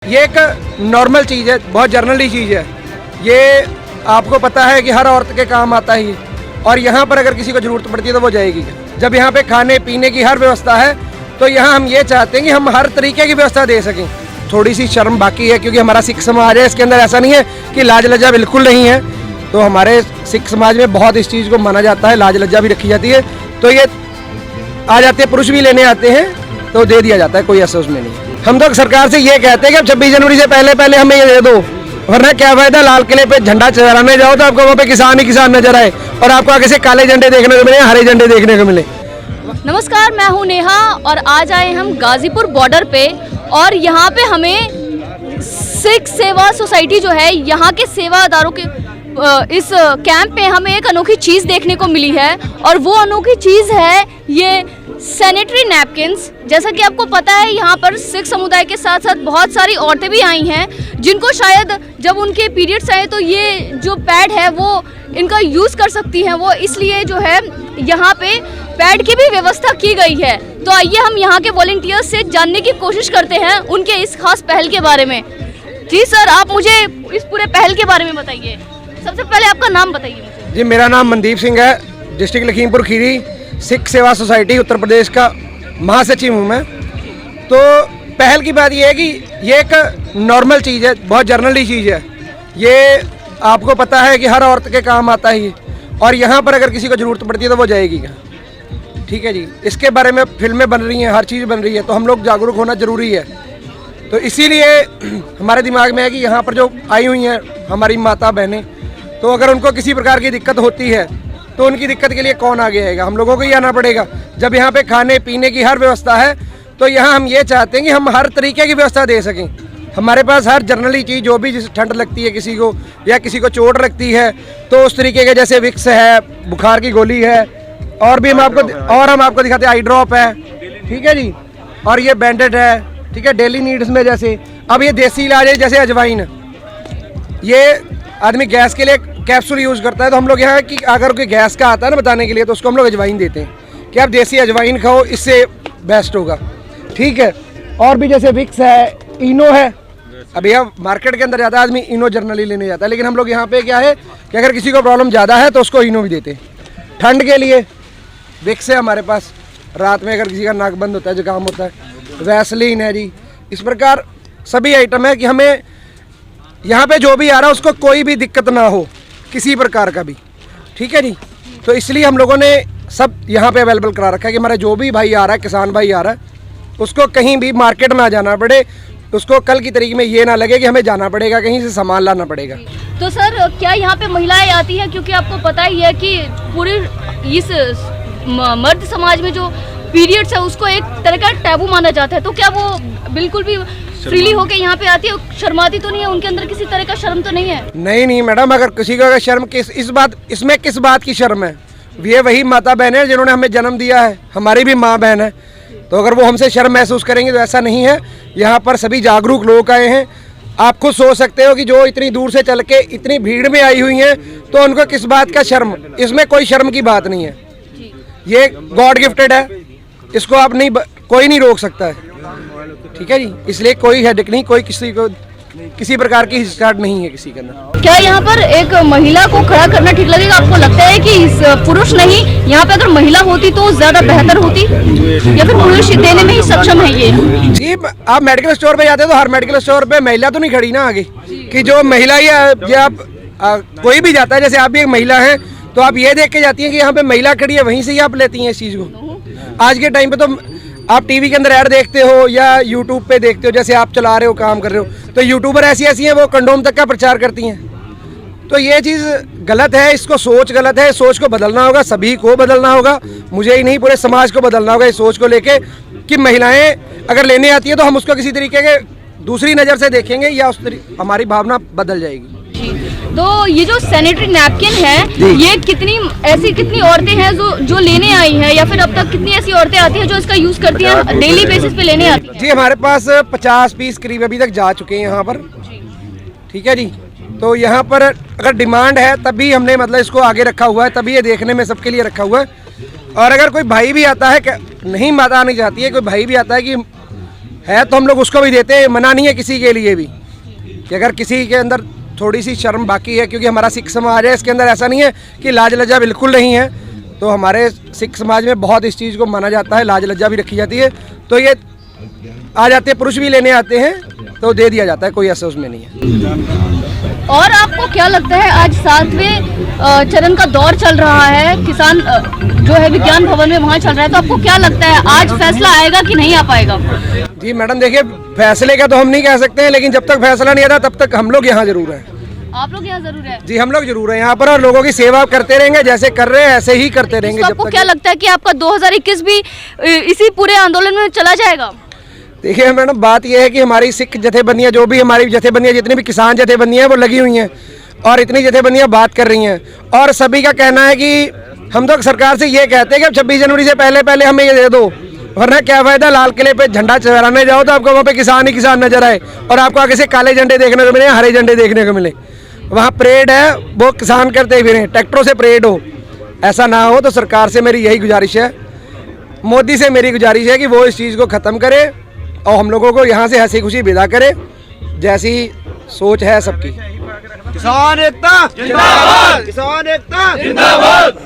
ये एक नॉर्मल चीज़ है, बहुत जनरली चीज़ है। ये आपको पता है कि हर औरत के काम आता ही, और यहाँ पर अगर किसी को ज़रूरत पड़ती है तो वो जाएगी। जब यहाँ पे खाने पीने की हर व्यवस्था है तो यहाँ हम ये चाहते हैं कि हम हर तरीके की व्यवस्था दे सकें। थोड़ी सी शर्म बाकी है क्योंकि हमारा सिख समाज है, इसके अंदर ऐसा नहीं है कि लाज लज्जा बिल्कुल नहीं है। तो हमारे सिख समाज में बहुत इस चीज़ को माना जाता है, लाज लज्जा भी रखी जाती है। तो ये आ जाते हैं, पुरुष भी लेने आते हैं तो दे दिया जाता है, कोई ऐसा उसमें नहीं। हम तो सरकार से ये कहते हैं कि अब 26 जनवरी से पहले हमें ये दे दो, वरना क्या फायदा लाल किले पे झंडा चढ़ाने जाओ तो आपको वहाँ पे किसान ही किसान नजर आए और आपको आगे से काले झंडे देखने को मिले, हरे झंडे देखने को मिले। नमस्कार, मैं हूं नेहा और आज आए हम गाजीपुर बॉर्डर पे, और यहाँ पे हमें सिख सेवा सोसाइटी जो है यहाँ के सेवादारों के इस कैंप पे हमें एक अनोखी चीज़ देखने को मिली है, और वो अनोखी चीज़ है ये सैनिटरी नैपकिन्स। जैसा कि आपको पता है यहाँ पर सिख समुदाय के साथ साथ बहुत सारी औरतें भी आई हैं जिनको शायद जब उनके पीरियड्स आए तो ये जो पैड है वो इनका यूज़ कर सकती हैं वो, इसलिए जो है यहाँ पे पैड की भी व्यवस्था की गई है। तो आइए हम यहाँ के वॉलंटियर्स से जानने की कोशिश करते हैं उनके इस खास पहल के बारे में। जी सर, आप मुझे इस पूरे पहल के बारे में बताइए। सबसे पहले आपका नाम बताइए मुझे। जी, मेरा नाम मनदीप सिंह है, डिस्ट्रिक्ट लखीमपुर खीरी सिख सेवा सोसाइटी उत्तर प्रदेश का महासचिव हूँ मैं। तो पहल की बात ये है कि ये एक नॉर्मल चीज़ है, बहुत जनरली चीज़ है। ये आपको पता है कि हर औरत के काम आता ही, और यहाँ पर अगर किसी को ज़रूरत पड़ती है तो वो जाएगी। ठीक है जी, इसके बारे में फिल्में बन रही हैं, हर चीज़ बन रही है, तो हम लोग जागरूक होना ज़रूरी है। तो इसीलिए हमारे दिमाग में है कि यहाँ पर जो आई हुई हैं हमारी माता बहनें, तो अगर उनको किसी प्रकार की दिक्कत होती है तो उनकी दिक्कत के लिए कौन आगे आएगा, हम लोगों को ही आना पड़ेगा। जब यहाँ पे खाने पीने की हर व्यवस्था है तो यहाँ हम ये चाहते हैं कि हम हर तरीके की व्यवस्था दे सकें। हमारे पास हर जनरली चीज़, जो भी जैसे ठंड लगती है किसी को या किसी को चोट लगती है तो उस तरीके के, जैसे विक्स है, बुखार की गोली है, और भी हम आपको दिखाते हैं, आई ड्रॉप है, ठीक है जी, और ये बैंडेड है, ठीक है, डेली नीड्स में। जैसे अब ये देसी इलाज है, जैसे अजवाइन, ये आदमी गैस के लिए कैप्सूल यूज़ करता है, तो हम लोग यहाँ की अगर कोई गैस का आता है ना बताने के लिए, तो उसको हम लोग अजवाइन देते हैं कि आप देसी अजवाइन खाओ, इससे बेस्ट होगा। ठीक है, और भी जैसे विक्स है, इनो है। अभी अब मार्केट के अंदर ज़्यादा आदमी इनो जर्नली लेने जाता है, लेकिन हम लोग यहाँ पे क्या है कि अगर किसी को प्रॉब्लम ज़्यादा है तो उसको इनो भी देते हैं। ठंड के लिए विक्स है हमारे पास, रात में अगर किसी का नाक बंद होता है, जुकाम होता है, वैसलीन है जी। इस प्रकार सभी आइटम है कि हमें यहाँ पे जो भी आ रहा है उसको कोई भी दिक्कत ना हो किसी प्रकार का भी। ठीक है जी, तो इसलिए हम लोगों ने सब यहाँ पे अवेलेबल करा रखा है कि हमारा जो भी भाई आ रहा है, किसान भाई आ रहा है, उसको कहीं भी मार्केट ना जाना पड़े, उसको कल की तारीख में ये ना लगे कि हमें जाना पड़ेगा, कहीं से सामान लाना पड़ेगा। तो सर, क्या यहाँ पे महिलाएं आती हैं? क्योंकि आपको पता ही है कि पूरी इस मर्द समाज में जो पीरियड्स है उसको एक तरह का टैबू माना जाता है, तो क्या वो बिल्कुल भी फ्रीली होके यहाँ पे आती है? शर्माती तो नहीं है? उनके अंदर किसी तरह का शर्म तो नहीं है? नहीं मैडम, अगर किसी को अगर शर्म इसमें किस बात की शर्म है? ये वही माता बहन है जिन्होंने हमें जन्म दिया है, हमारी भी माँ बहन है, तो अगर वो हमसे शर्म महसूस करेंगे तो ऐसा नहीं है। यहाँ पर सभी जागरूक लोग आए हैं। आप खुद सोच सकते हो कि जो इतनी दूर से चल के इतनी भीड़ में आई हुई हैं, तो उनको किस बात का शर्म? इसमें कोई शर्म की बात नहीं है, ये गॉड गिफ्टेड है, इसको आप कोई नहीं रोक सकता है। ठीक है जी, इसलिए कोई हेडेक नहीं, कोई किसी प्रकार की हिचकिचाहट नहीं है किसी के अंदर। क्या यहाँ पर एक महिला को खड़ा करना ठीक लगेगा? आपको लगता है कि पुरुष नहीं, यहाँ पे अगर महिला होती तो ज्यादा बेहतर होती, या फिर पुरुष देने में ही सक्षम है ये? जी, आप मेडिकल स्टोर पे जाते हैं तो हर मेडिकल स्टोर पे महिला तो नहीं खड़ी ना आगे कि जो महिला ही आप कोई भी जाता है, जैसे आप भी एक महिला है तो आप ये देख के जाती हैं कि यहाँ पे महिला खड़ी है, वहीं से ही आप लेती हैं इस चीज़ को। आज के टाइम पे तो आप टीवी के अंदर ऐड देखते हो या यूट्यूब पे देखते हो, जैसे आप चला रहे हो, काम कर रहे हो, तो यूट्यूबर ऐसी हैं वो कंडोम तक का प्रचार करती हैं। तो ये चीज़ गलत है, इसको सोच गलत है, सोच को बदलना होगा, सभी को बदलना होगा, मुझे ही नहीं पूरे समाज को बदलना होगा इस सोच को लेके कि महिलाएं अगर लेने आती है तो हम उसको किसी तरीके के दूसरी नज़र से देखेंगे या हमारी भावना बदल जाएगी। तो ये जो सैनिटरी नैपकिन है, ये कितनी औरतें हैं जो लेने आई हैं, या फिर अब तक कितनी ऐसी औरतें आती हैं जो इसका यूज करती हैं, डेली बेसिस पे लेने आती हैं? जी, हमारे पास 50 पीस करीब अभी तक जा चुके हैं यहाँ पर। ठीक है जी, तो यहाँ पर अगर डिमांड है तभी हमने मतलब इसको आगे रखा हुआ है, तभी ये देखने में सबके लिए रखा हुआ है। और अगर कोई भाई भी आता है, नहीं माता आनी चाहती है, कोई भाई भी आता है कि है तो हम लोग उसको भी देते हैं, मना नहीं है किसी के लिए भी कि अगर किसी के अंदर थोड़ी सी शर्म बाकी है, क्योंकि हमारा सिख समाज है, इसके अंदर ऐसा नहीं है कि लाज लज्जा बिल्कुल नहीं है। तो हमारे सिख समाज में बहुत इस चीज़ को माना जाता है, लाज लज्जा भी रखी जाती है। तो ये आ जाते हैं, पुरुष भी लेने आते हैं तो दे दिया जाता है, कोई ऐसा उसमें नहीं है। और आपको क्या लगता है आज 7वें चरण का दौर चल रहा है, किसान जो है विज्ञान भवन में वहाँ चल रहा है, तो आपको क्या लगता है आज फैसला आएगा कि नहीं आ पाएगा? जी मैडम देखिए, फैसले का तो हम नहीं कह सकते हैं, लेकिन जब तक फैसला नहीं आता तब तक हम लोग यहाँ जरूर हैं। आप लोग यहाँ जरूर है? जी हम लोग जरूर हैं यहाँ पर, और लोगों की सेवा करते रहेंगे, जैसे कर रहे हैं ऐसे ही करते रहेंगे। तो आपको क्या लगता है कि आपका 2021 भी इसी पूरे आंदोलन में चला जाएगा? देखिए मैडम, बात यह है कि हमारी सिख जथेबंदियाँ, जो भी हमारी जथेबंदियाँ, जितनी भी किसान जथेबंदियाँ हैं वो लगी हुई हैं, और इतनी जथेबंदियाँ बात कर रही हैं, और सभी का कहना है कि हम तो सरकार से ये कहते हैं कि अब 26 जनवरी से पहले पहले हमें ये दे दो, वरना क्या फायदा लाल किले पे झंडा चढ़ाने जाओ तो आपको वहाँ पे किसान ही किसान नजर आए, और आपको आगे से काले झंडे देखने को मिले, हरे झंडे देखने को मिले। वहाँ परेड है वो किसान करते फिरें, ट्रैक्टरों से परेड हो, ऐसा ना हो। तो सरकार से मेरी यही गुजारिश है, मोदी से मेरी गुजारिश है कि वो इस चीज़ को ख़त्म करे और हम लोगों को यहाँ से हंसी खुशी विदा करे, जैसी सोच है सबकी। किसान एकता जिंदाबाद, किसान एकता जिंदाबाद।